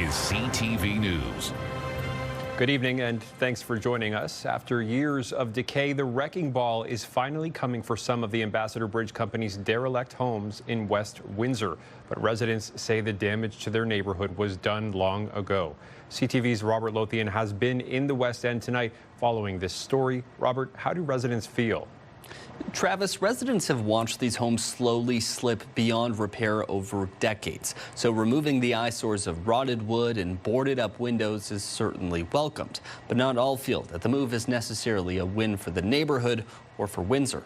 is CTV News. Good evening and thanks for joining us. After years of decay, the wrecking ball is finally coming for some of the Ambassador Bridge Company's derelict homes in West Windsor. But residents say the damage to their neighborhood was done long ago. CTV's Robert Lothian has been in the West End tonight following this story. Robert, how do residents feel? Travis, residents have watched these homes slowly slip beyond repair over decades. So removing the eyesores of rotted wood and boarded up windows is certainly welcomed. But not all feel that the move is necessarily a win for the neighborhood or for Windsor.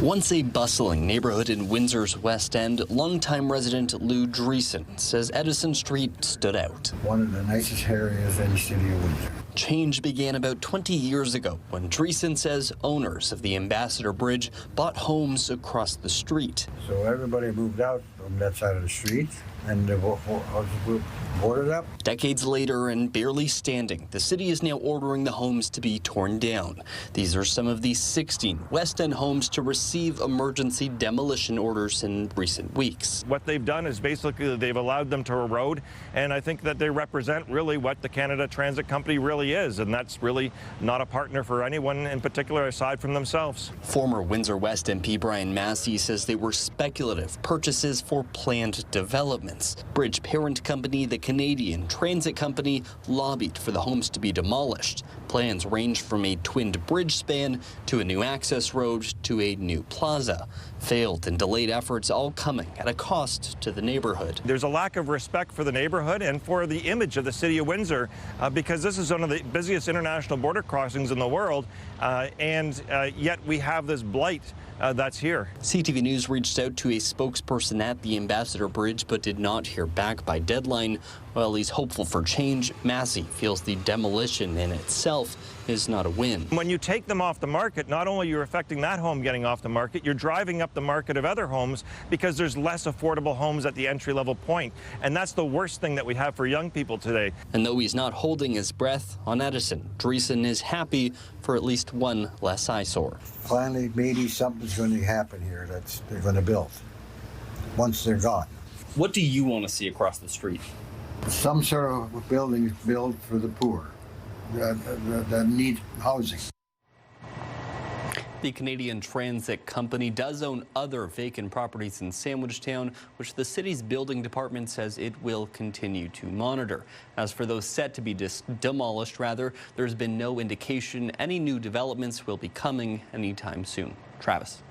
Once a bustling neighborhood in Windsor's West End, longtime resident Lou Dreesen says Edison Street stood out. One of the nicest areas in the city of Windsor. Change began about 20 years ago when Dreesen says owners of the Ambassador Bridge bought homes across the street. So everybody moved out from that side of the street and the houses were boarded up. Decades later and barely standing, the city is now ordering the homes to be torn down. These are some of the 16 West End homes to receive emergency demolition orders in recent weeks. What they've done is basically they've allowed them to erode, and I think that they represent really what the Canada Transit Company really is, and that's really not a partner for anyone in particular aside from themselves. Former Windsor West MP Brian Massey says they were speculative purchases for planned developments. Bridge parent company, the Canadian Transit Company, lobbied for the homes to be demolished. Plans range from a twinned bridge span to a new access road to a new plaza. Failed and delayed efforts all coming at a cost to the neighborhood. There's a lack of respect for the neighborhood and for the image of the city of Windsor because this is one of the busiest international border crossings in the world, and yet we have this blight that's here. CTV News reached out to a spokesperson at the Ambassador Bridge but did not hear back by deadline. While he's hopeful for change, Massey feels the demolition in itself is not a win. When you take them off the market, not only you're affecting that home getting off the market, you're driving up the market of other homes because there's less affordable homes at the entry-level point. And that's the worst thing that we have for young people today. And though he's not holding his breath on Edison, Dreesen is happy for at least one less eyesore. Finally, maybe something's going to happen here that they're going to build once they're gone. What do you want to see across the street? Some sort of building built for the poor that need housing. The Canadian Transit Company does own other vacant properties in Sandwichtown, which the city's building department says it will continue to monitor. As for those set to be demolished, there's been no indication any new developments will be coming anytime soon. Travis.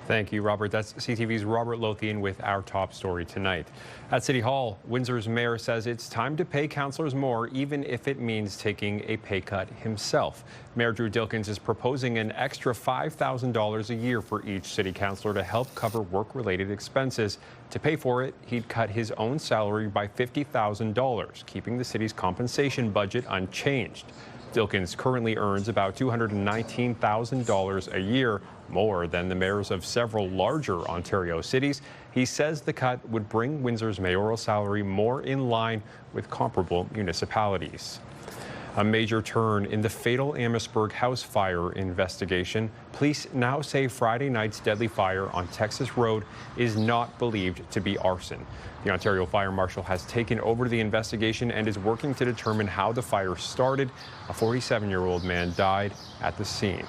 Thank you, Robert. That's CTV's Robert Lothian with our top story tonight. At City Hall, Windsor's mayor says it's time to pay councillors more, even if it means taking a pay cut himself. Mayor Drew Dilkens is proposing an extra $5,000 a year for each city councillor to help cover work-related expenses. To pay for it, he'd cut his own salary by $50,000, keeping the city's compensation budget unchanged. Dilkens currently earns about $219,000 a year, more than the mayors of several larger Ontario cities. He says the cut would bring Windsor's mayoral salary more in line with comparable municipalities. A major turn in the fatal Amherstburg house fire investigation. Police now say Friday night's deadly fire on Texas Road is not believed to be arson. The Ontario Fire Marshal has taken over the investigation and is working to determine how the fire started. A 47-year-old man died at the scene.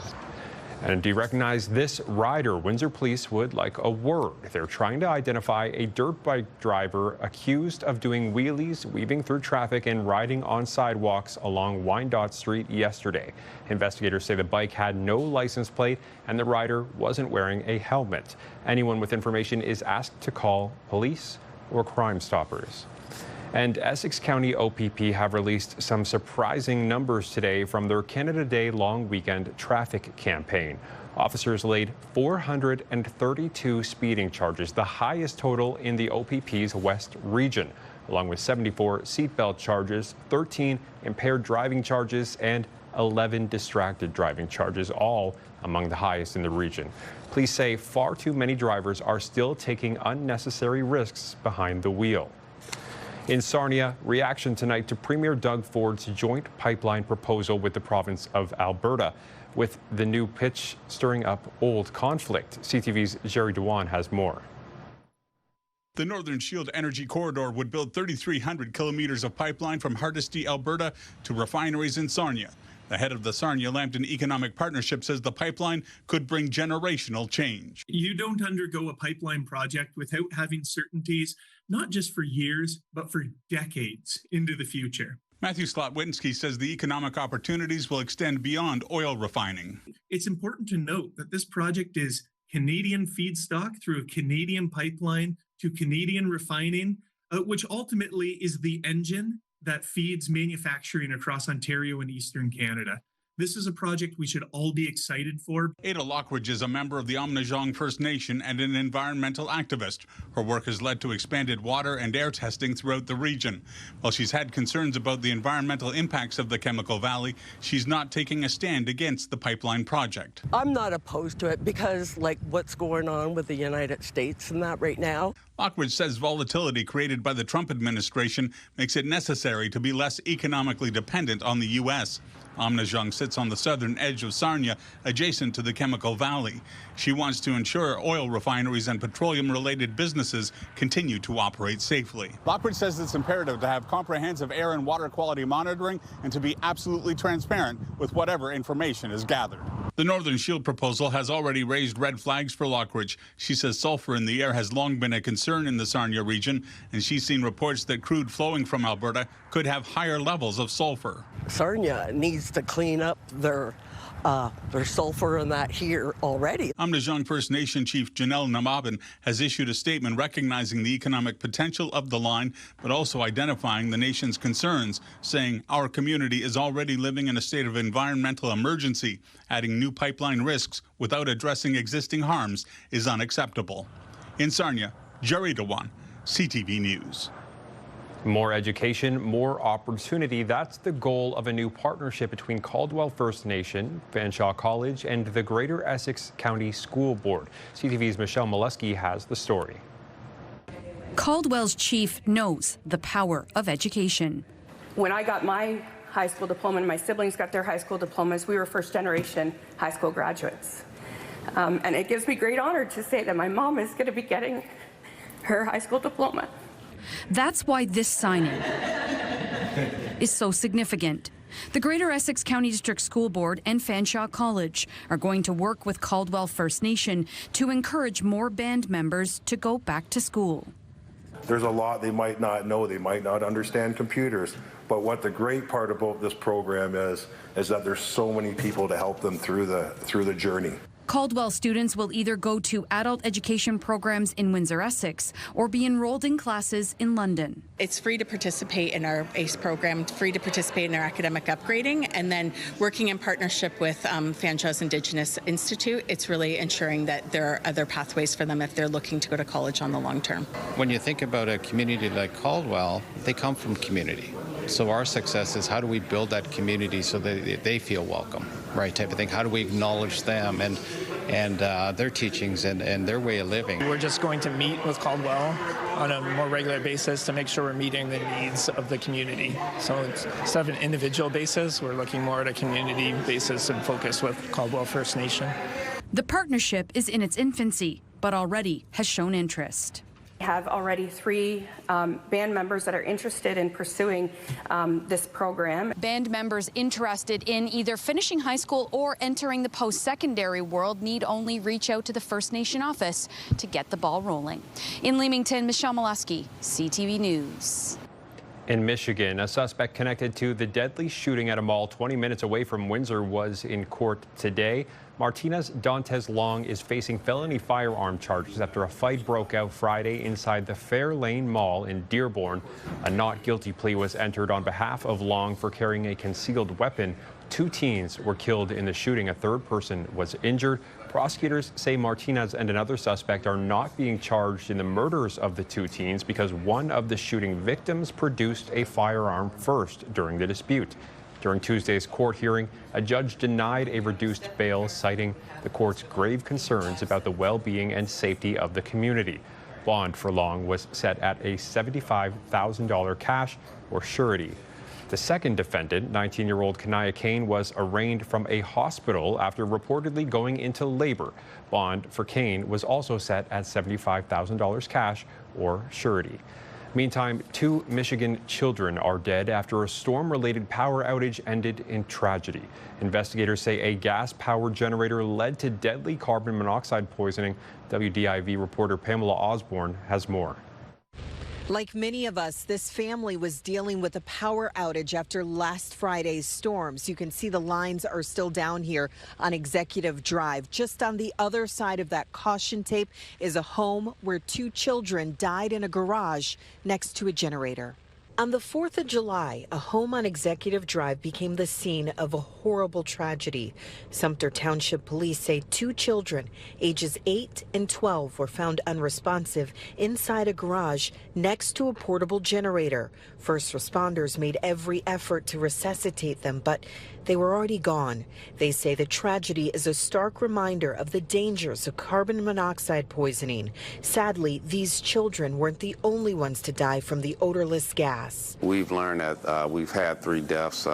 And do you recognize this rider? Windsor police would like a word. They're trying to identify a dirt bike driver accused of doing wheelies, weaving through traffic and riding on sidewalks along Wyandotte Street yesterday. Investigators say the bike had no license plate and the rider wasn't wearing a helmet. Anyone with information is asked to call police or Crime Stoppers. And Essex County OPP have released some surprising numbers today from their Canada Day long weekend traffic campaign. Officers laid 432 speeding charges, the highest total in the OPP's West region, along with 74 seatbelt charges, 13 impaired driving charges, and 11 distracted driving charges, all among the highest in the region. Police say far too many drivers are still taking unnecessary risks behind the wheel. In Sarnia, reaction tonight to Premier Doug Ford's joint pipeline proposal with the province of Alberta, with the new pitch stirring up old conflict. CTV's Jerry Dewan has more. The Northern Shield Energy Corridor would build 3,300 kilometers of pipeline from Hardisty, Alberta to refineries in Sarnia. The head of the Sarnia-Lambton Economic Partnership says the pipeline could bring generational change. You don't undergo a pipeline project without having certainties, not just for years, but for decades into the future. Matthew Slotwinski says the economic opportunities will extend beyond oil refining. It's important to note that this project is Canadian feedstock through a Canadian pipeline to Canadian refining, which ultimately is the engine that feeds manufacturing across Ontario and Eastern Canada. This is a project we should all be excited for. Ada Lockridge is a member of the Amnajong First Nation and an environmental activist. Her work has led to expanded water and air testing throughout the region. While she's had concerns about the environmental impacts of the Chemical Valley, she's not taking a stand against the pipeline project. I'm not opposed to it because, like, what's going on with the United States and that right now. Lockridge says volatility created by the Trump administration makes it necessary to be less economically dependent on the U.S. Amnajong sits on the southern edge of Sarnia, adjacent to the Chemical Valley. She wants to ensure oil refineries and petroleum-related businesses continue to operate safely. Lockridge says it's imperative to have comprehensive air and water quality monitoring and to be absolutely transparent with whatever information is gathered. The Northern Shield proposal has already raised red flags for Lockridge. She says sulfur in the air has long been a concern in the Sarnia region, and she's seen reports that crude flowing from Alberta could have higher levels of sulfur. Sarnia needs to clean up their sulfur and that here already. Amnajong First Nation Chief Janelle Namabin has issued a statement recognizing the economic potential of the line, but also identifying the nation's concerns, saying our community is already living in a state of environmental emergency. Adding new pipeline risks without addressing existing harms is unacceptable. In Sarnia, Jerry Dewan, CTV News. More education, more opportunity. That's the goal of a new partnership between Caldwell First Nation, Fanshawe College, and the Greater Essex County School Board. CTV's Michelle Molesky has the story. Caldwell's chief knows the power of education. When I got my high school diploma and my siblings got their high school diplomas, we were first-generation high school graduates. And it gives me great honor to say that my mom is going to be getting her high school diploma. That's why this signing is so significant. The Greater Essex County District School Board and Fanshawe College are going to work with Caldwell First Nation to encourage more band members to go back to school. There's a lot they might not know. They might not understand computers. But what the great part about this program is that there's so many people to help them through the journey. Caldwell students will either go to adult education programs in Windsor, Essex, or be enrolled in classes in London. It's free to participate in our ACE program, free to participate in our academic upgrading, and then working in partnership with Fanshawe's Indigenous Institute, it's really ensuring that there are other pathways for them if they're looking to go to college on the long term. When you think about a community like Caldwell, they come from community. So our success is how do we build that community so that they feel welcome, right, type of thing. How do we acknowledge them and their teachings and their way of living. We're just going to meet with Caldwell on a more regular basis to make sure we're meeting the needs of the community. So instead of an individual basis, we're looking more at a community basis and focus with Caldwell First Nation. The partnership is in its infancy, but already has shown interest. We have already 3 band members that are interested in pursuing this program. Band members interested in either finishing high school or entering the post-secondary world need only reach out to the First Nation office to get the ball rolling. In Leamington, Michelle Molesky, CTV News. In Michigan, a suspect connected to the deadly shooting at a mall 20 minutes away from Windsor was in court today. Martinez Dantes Long is facing felony firearm charges after a fight broke out Friday inside the Fairlane Mall in Dearborn. A not guilty plea was entered on behalf of Long for carrying a concealed weapon. 2 teens were killed in the shooting. A 3rd person was injured. Prosecutors say Martinez and another suspect are not being charged in the murders of the 2 teens because one of the shooting victims produced a firearm first during the dispute. During Tuesday's court hearing, a judge denied a reduced bail, citing the court's grave concerns about the well-being and safety of the community. Bond for Long was set at a $75,000 cash or surety. The second defendant, 19-year-old Kanaya Kane, was arraigned from a hospital after reportedly going into labor. Bond for Kane was also set at $75,000 cash or surety. Meantime, 2 Michigan children are dead after a storm-related power outage ended in tragedy. Investigators say a gas-powered generator led to deadly carbon monoxide poisoning. WDIV reporter Pamela Osborne has more. Like many of us, this family was dealing with a power outage after last Friday's storms. You can see the lines are still down here on Executive Drive. Just on the other side of that caution tape is a home where 2 children died in a garage next to a generator. On the 4th of July, a home on Executive Drive became the scene of a horrible tragedy. Sumter Township Police say 2 children, ages 8 and 12, were found unresponsive inside a garage next to a portable generator. First responders made every effort to resuscitate them, but they were already gone. They say the tragedy is a stark reminder of the dangers of carbon monoxide poisoning. Sadly, these children weren't the only ones to die from the odorless gas. We've learned that we've had 3 deaths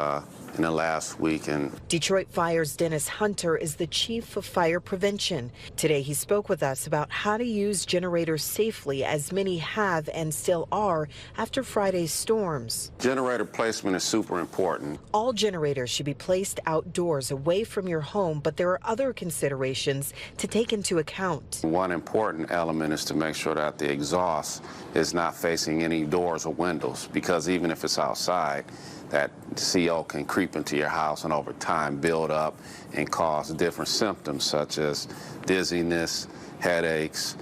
in the last week. And Detroit Fire's Dennis Hunter is the chief of fire prevention. Today he spoke with us about how to use generators safely, as many have and still are after Friday's storms. Generator placement is super important. All generators should be placed outdoors away from your home, but there are other considerations to take into account. One important element is to make sure that the exhaust is not facing any doors or windows, because even if it's outside, that CO can creep into your house and over time build up and cause different symptoms such as dizziness, headaches,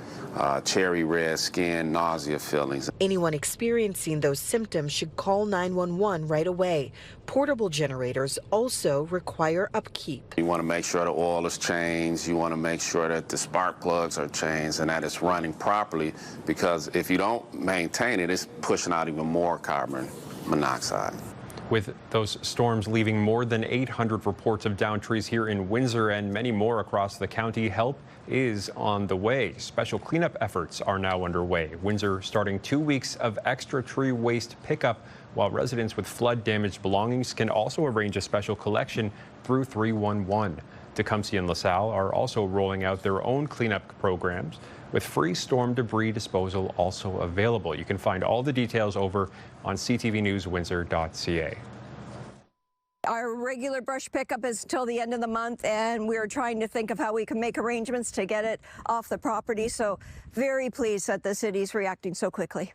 cherry red skin, nausea feelings. Anyone experiencing those symptoms should call 911 right away. Portable generators also require upkeep. You want to make sure the oil is changed. You want to make sure that the spark plugs are changed and that it's running properly, because if you don't maintain it, it's pushing out even more carbon monoxide. With those storms leaving more than 800 reports of downed trees here in Windsor and many more across the county, help is on the way. Special cleanup efforts are now underway. Windsor starting 2 weeks of extra tree waste pickup, while residents with flood-damaged belongings can also arrange a special collection through 311. Tecumseh and LaSalle are also rolling out their own cleanup programs, with free storm debris disposal also available. You can find all the details over on ctvnewswindsor.ca. Our regular brush pickup is till the end of the month, and we're trying to think of how we can make arrangements to get it off the property. So very pleased that the city's reacting so quickly.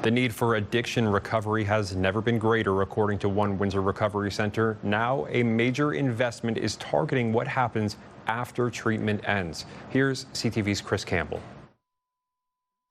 The need for addiction recovery has never been greater, according to One Windsor Recovery Center. Now, a major investment is targeting what happens after treatment ends. Here's CTV's Chris Campbell.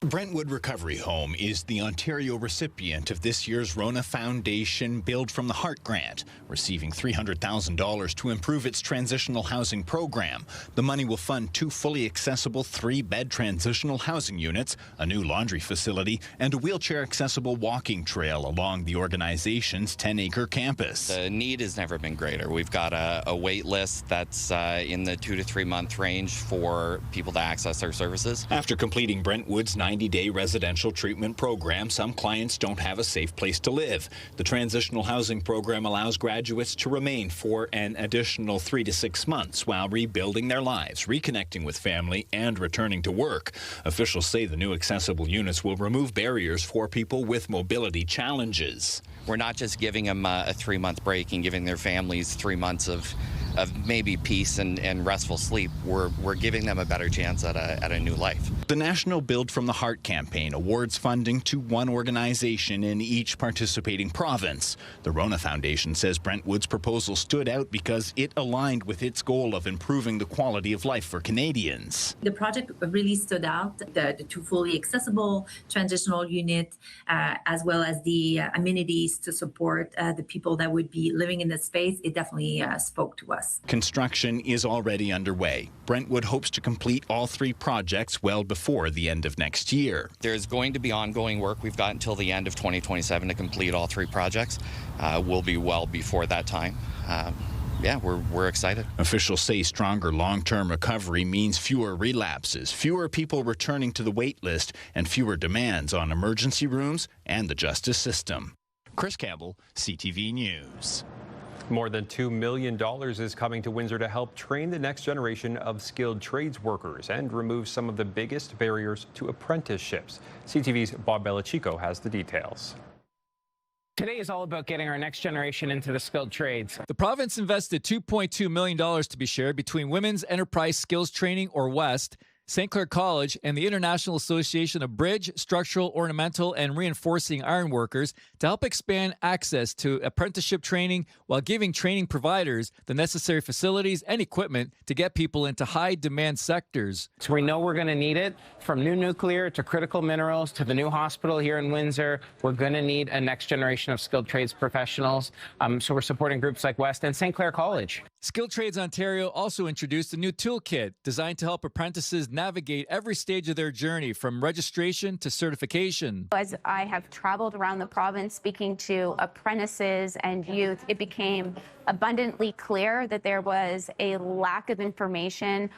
Brentwood Recovery Home is the Ontario recipient of this year's Rona Foundation Build from the Heart grant, receiving $300,000 to improve its transitional housing program. The money will fund 2 fully accessible 3-bed transitional housing units, a new laundry facility, and a wheelchair-accessible walking trail along the organization's 10-acre campus. The need has never been greater. We've got a wait list that's in the 2 to 3 month range for people to access our services. After completing Brentwood's 90-day residential treatment program, some clients don't have a safe place to live. The transitional housing program allows graduates to remain for an additional 3 to 6 months while rebuilding their lives, reconnecting with family, and returning to work. Officials say the new accessible units will remove barriers for people with mobility challenges. We're not just giving them a 3-month break and giving their families 3 months of maybe peace and restful sleep. We're giving them a better chance at a new life. The National Build from the Heart campaign awards funding to one organization in each participating province. The Rona Foundation says Brentwood's proposal stood out because it aligned with its goal of improving the quality of life for Canadians. The project really stood out. The 2 fully accessible transitional units, as well as the amenities to support the people that would be living in the space, it definitely spoke to us. Construction is already underway. Brentwood hopes to complete all 3 projects well before the end of next year. There's going to be ongoing work. We've got until the end of 2027 to complete all 3 projects. We'll be well before that time. Yeah, we're excited. Officials say stronger long-term recovery means fewer relapses, fewer people returning to the wait list, and fewer demands on emergency rooms and the justice system. Chris Campbell, CTV News. More than $2 million is coming to Windsor to help train the next generation of skilled trades workers and remove some of the biggest barriers to apprenticeships. CTV's Bob Belichico has the details. Today is all about getting our next generation into the skilled trades. The province invested $2.2 million to be shared between Women's Enterprise Skills Training, or WEST, St. Clair College, and the International Association of Bridge, Structural, Ornamental, and Reinforcing Ironworkers to help expand access to apprenticeship training while giving training providers the necessary facilities and equipment to get people into high-demand sectors. So we know we're going to need it, from new nuclear to critical minerals to the new hospital here in Windsor. We're going to need a next generation of skilled trades professionals. So we're supporting groups like West and St. Clair College. Skilled Trades Ontario also introduced a new toolkit designed to help apprentices navigate every stage of their journey from registration to certification. As I have traveled around the province speaking to apprentices and youth, it became abundantly clear that there was a lack of information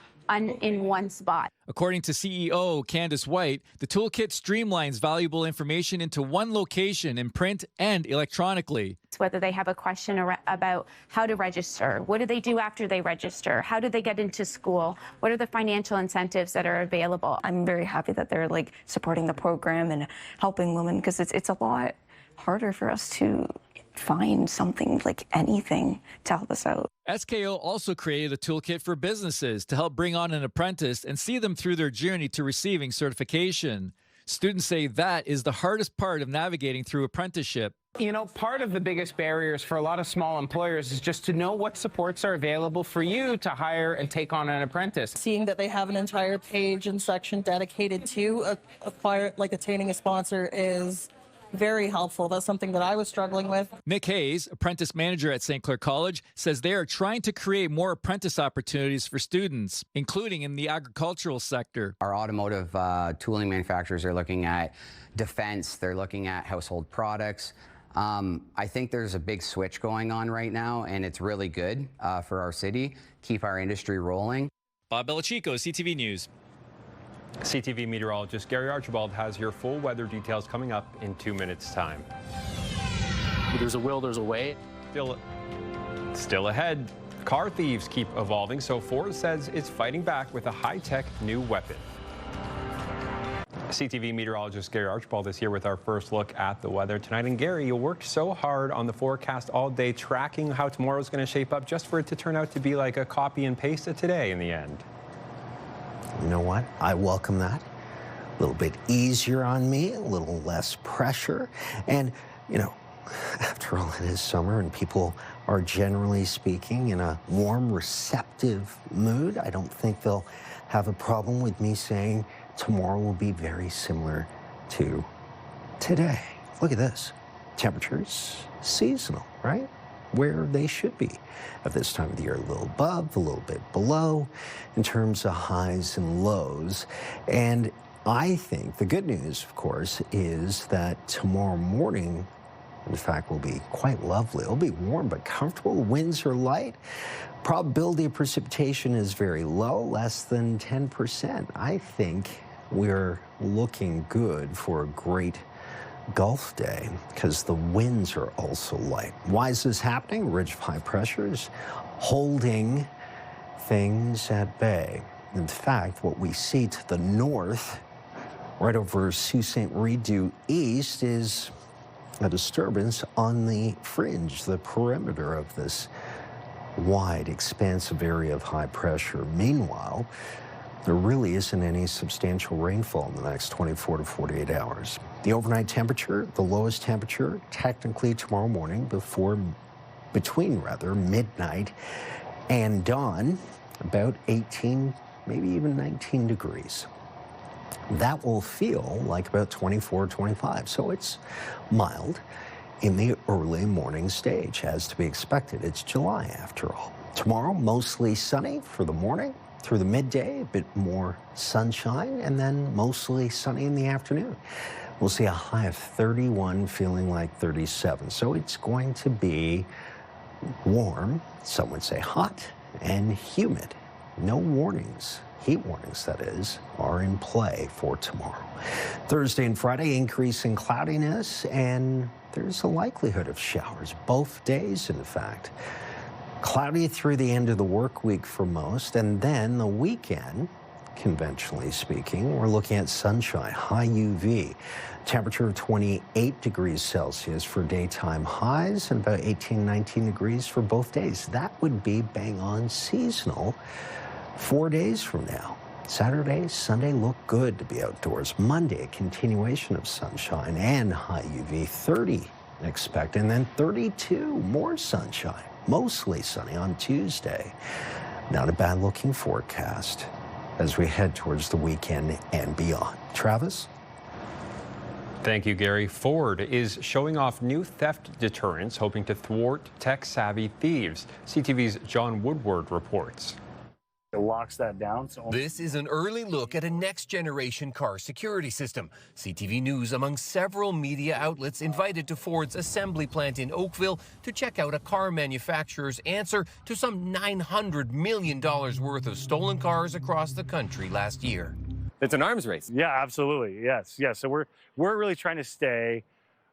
in one spot. According to CEO Candace White, the toolkit streamlines valuable information into one location in print and electronically. Whether they have a question about how to register, what do they do after they register, how do they get into school, what are the financial incentives that are available. I'm very happy that they're supporting the program and helping women, because it's a lot harder for us to find something, anything, to help us out. SKO also created a toolkit for businesses to help bring on an apprentice and see them through their journey to receiving certification. Students say that is the hardest part of navigating through apprenticeship. You know, part of the biggest barriers for a lot of small employers is just to know what supports are available for you to hire and take on an apprentice. Seeing that they have an entire page and section dedicated to attaining a sponsor is very helpful. That's something that I was struggling with. Nick Hayes, apprentice manager at St. Clair College, says they are trying to create more apprentice opportunities for students, including in the agricultural sector. Our automotive tooling manufacturers are looking at defense. They're looking at household products. I think there's a big switch going on right now, and it's really good for our city. Keep our industry rolling. Bob Belichico, CTV News. CTV meteorologist Gary Archibald has your full weather details coming up in 2 minutes' time. There's a will, there's a way. Still ahead, car thieves keep evolving, so Ford says it's fighting back with a high-tech new weapon. CTV meteorologist Gary Archibald is here with our first look at the weather tonight. And Gary, you worked so hard on the forecast all day, tracking how tomorrow's going to shape up, just for it to turn out to be like a copy and paste of today in the end. You know what? I welcome that. A little bit easier on me, a little less pressure. And, after all, it is summer and people are generally speaking in a warm, receptive mood. I don't think they'll have a problem with me saying tomorrow will be very similar to today. Look at this. Temperatures seasonal, right? Where they should be at this time of the year, a little above, a little bit below in terms of highs and lows. And I think the good news, of course, is that tomorrow morning, in fact, will be quite lovely. It'll be warm but comfortable. Winds are light. Probability of precipitation is very low, less than 10%. I think we're looking good for a great Gulf day because the winds are also light. Why is this happening? Ridge of high pressures holding things at bay. In fact, what we see to the north, right over Sault Ste. Marie due east, is a disturbance on the fringe, the perimeter of this wide, expansive area of high pressure. Meanwhile, there really isn't any substantial rainfall in the next 24 to 48 hours. The overnight temperature, the lowest temperature, technically tomorrow morning between midnight and dawn, about 18, maybe even 19 degrees. That will feel like about 24, 25. So it's mild in the early morning stage, as to be expected. It's July after all. Tomorrow, mostly sunny for the morning. Through the midday, a bit more sunshine, and then mostly sunny in the afternoon. We'll see a high of 31, feeling like 37. So it's going to be warm, some would say hot, and humid no warnings, heat warnings that is, are in play for tomorrow. Thursday and Friday, increase in cloudiness, and there's a likelihood of showers both days, in fact. Cloudy through the end of the work week for most, and then the weekend, conventionally speaking, we're looking at sunshine, high UV. Temperature of 28 degrees Celsius for daytime highs and about 18, 19 degrees for both days. That would be bang on seasonal 4 days from now. Saturday, Sunday look good to be outdoors. Monday, a continuation of sunshine and high UV, 30 expected, and then 32, more sunshine. Mostly sunny on Tuesday. Not a bad looking forecast as we head towards the weekend and beyond. Travis? Thank you, Gary. Ford is showing off new theft deterrents, hoping to thwart tech-savvy thieves. CTV's John Woodward reports. It locks that down. This is an early look at a next-generation car security system. CTV News, among several media outlets, invited to Ford's assembly plant in Oakville to check out a car manufacturer's answer to some $900 million worth of stolen cars across the country last year. It's an arms race. Yeah, absolutely. Yes. So we're really trying to stay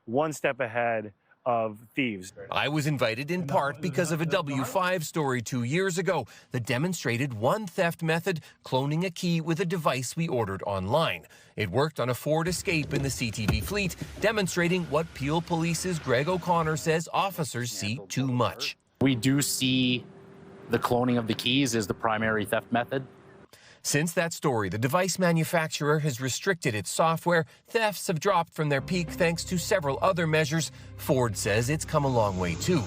one step ahead of thieves. I was invited in part because of a W5 story 2 years ago that demonstrated one theft method, cloning a key with a device we ordered online. It worked on a Ford Escape in the CTV fleet, demonstrating what Peel Police's Greg O'Connor says officers see too much. We do see the cloning of the keys is the primary theft method. Since that story, the device manufacturer has restricted its software. Thefts have dropped from their peak thanks to several other measures. Ford says it's come a long way too.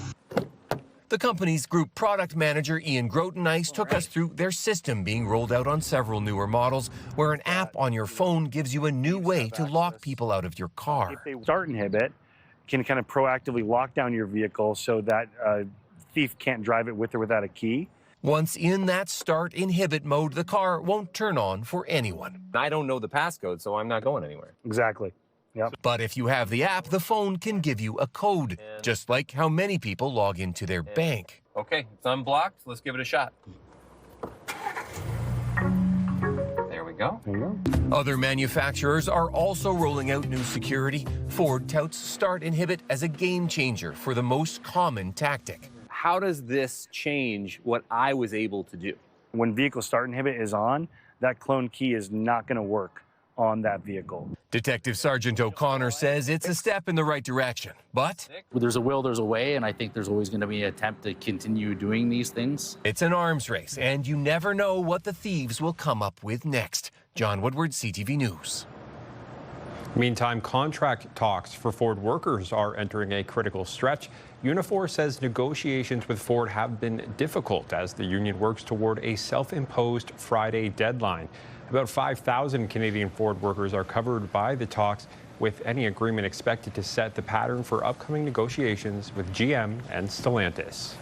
The company's group product manager, Ian Grotenice, took us through their system being rolled out on several newer models, where an app on your phone gives you a new way to lock people out of your car. If they start inhibit, can kind of proactively lock down your vehicle so that a thief can't drive it with or without a key. Once in that start inhibit mode, the car won't turn on for anyone. I don't know the passcode, so I'm not going anywhere. Exactly. Yep. But if you have the app, the phone can give you a code, just like how many people log into their bank. Okay, it's unblocked. Let's give it a shot. There we go. Other manufacturers are also rolling out new security. Ford touts start inhibit as a game changer for the most common tactic. How does this change what I was able to do? When vehicle start inhibit is on, that clone key is not going to work on that vehicle. Detective Sergeant O'Connor says it's a step in the right direction, but there's a will, there's a way, and I think there's always going to be an attempt to continue doing these things. It's an arms race, and you never know what the thieves will come up with next. John Woodward, CTV News. Meantime, contract talks for Ford workers are entering a critical stretch. Unifor says negotiations with Ford have been difficult as the union works toward a self-imposed Friday deadline. About 5,000 Canadian Ford workers are covered by the talks, with any agreement expected to set the pattern for upcoming negotiations with GM and Stellantis.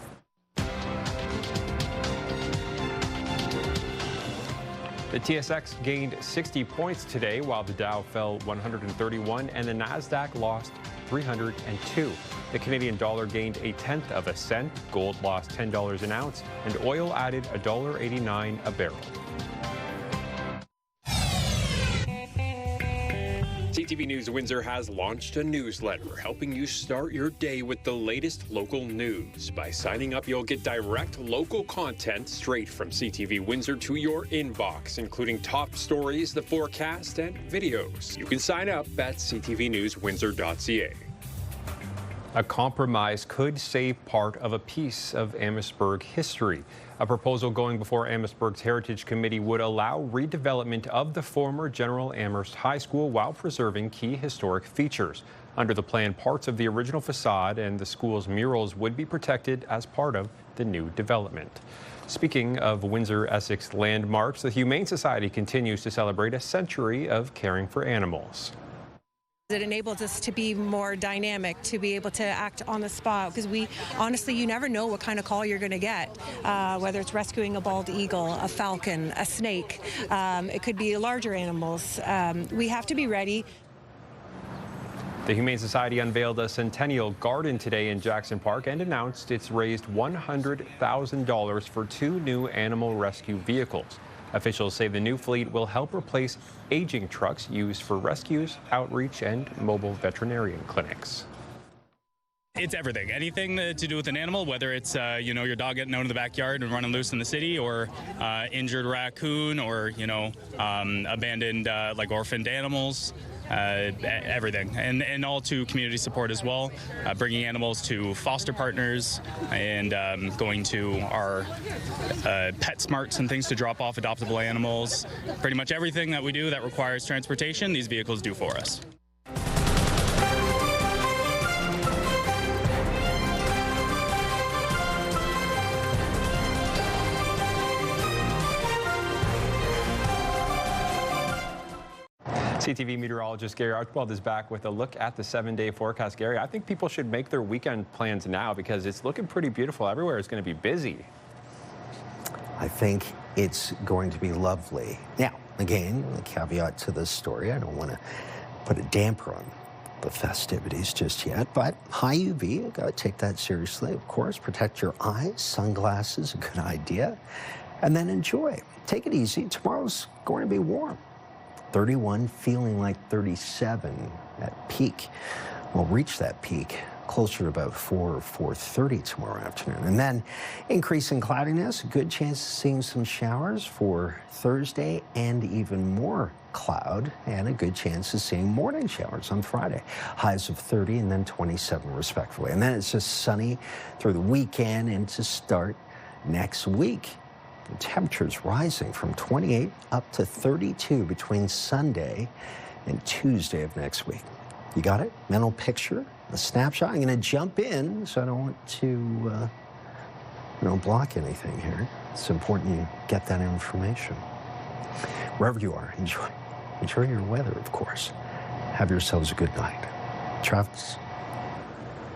The TSX gained 60 points today, while the Dow fell 131 and the Nasdaq lost 302. The Canadian dollar gained 1/10 of a cent, gold lost $10 an ounce, and oil added $1.89 a barrel. CTV News Windsor has launched a newsletter helping you start your day with the latest local news. By signing up, you'll get direct local content straight from CTV Windsor to your inbox, including top stories, the forecast, and videos. You can sign up at ctvnewswindsor.ca. A compromise could save part of a piece of Amherstburg history. A proposal going before Amherstburg's Heritage Committee would allow redevelopment of the former General Amherst High School while preserving key historic features. Under the plan, parts of the original facade and the school's murals would be protected as part of the new development. Speaking of Windsor-Essex landmarks, the Humane Society continues to celebrate a century of caring for animals. It enables us to be more dynamic, to be able to act on the spot, because honestly, you never know what kind of call you're going to get, whether it's rescuing a bald eagle, a falcon, a snake. It could be larger animals. We have to be ready. The Humane Society unveiled a centennial garden today in Jackson Park and announced it's raised $100,000 for 2 new animal rescue vehicles. Officials say the new fleet will help replace aging trucks used for rescues, outreach, and mobile veterinarian clinics. It's everything. Anything to do with an animal, whether it's your dog getting out in the backyard and running loose in the city, or injured raccoon, or abandoned like orphaned animals. Everything, and all to community support as well, bringing animals to foster partners and going to our pet smarts and things to drop off adoptable animals. Pretty much everything that we do that requires transportation, these vehicles do for us. CTV meteorologist Gary Archibald is back with a look at the 7-day forecast. Gary, I think people should make their weekend plans now because it's looking pretty beautiful everywhere. It's going to be busy. I think it's going to be lovely. Now, again, the caveat to this story, I don't want to put a damper on the festivities just yet, but high UV, got to take that seriously, of course. Protect your eyes, sunglasses, a good idea, and then enjoy. Take it easy. Tomorrow's going to be warm. 31, feeling like 37 at peak. We'll reach that peak closer to about 4 or 4:30 tomorrow afternoon. And then increasing cloudiness, a good chance of seeing some showers for Thursday and even more cloud and a good chance of seeing morning showers on Friday. Highs of 30 and then 27 respectively. And then it's just sunny through the weekend and to start next week. The temperatures rising from 28 up to 32 between Sunday and Tuesday of next week. You got it? Mental picture, a snapshot. I'm going to jump in, so I don't want to block anything here. It's important you get that information. Wherever you are, enjoy your weather, of course. Have yourselves a good night. Travis?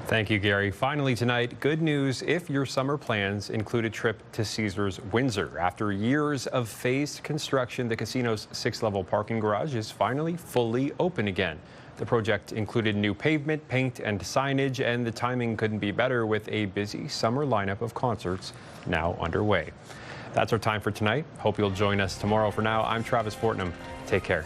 Thank you, Gary. Finally tonight, good news if your summer plans include a trip to Caesars Windsor. After years of phased construction, the casino's 6-level parking garage is finally fully open again. The project included new pavement, paint, and signage, and the timing couldn't be better with a busy summer lineup of concerts now underway. That's our time for tonight. Hope you'll join us tomorrow. For now, I'm Travis Fortnum. Take care.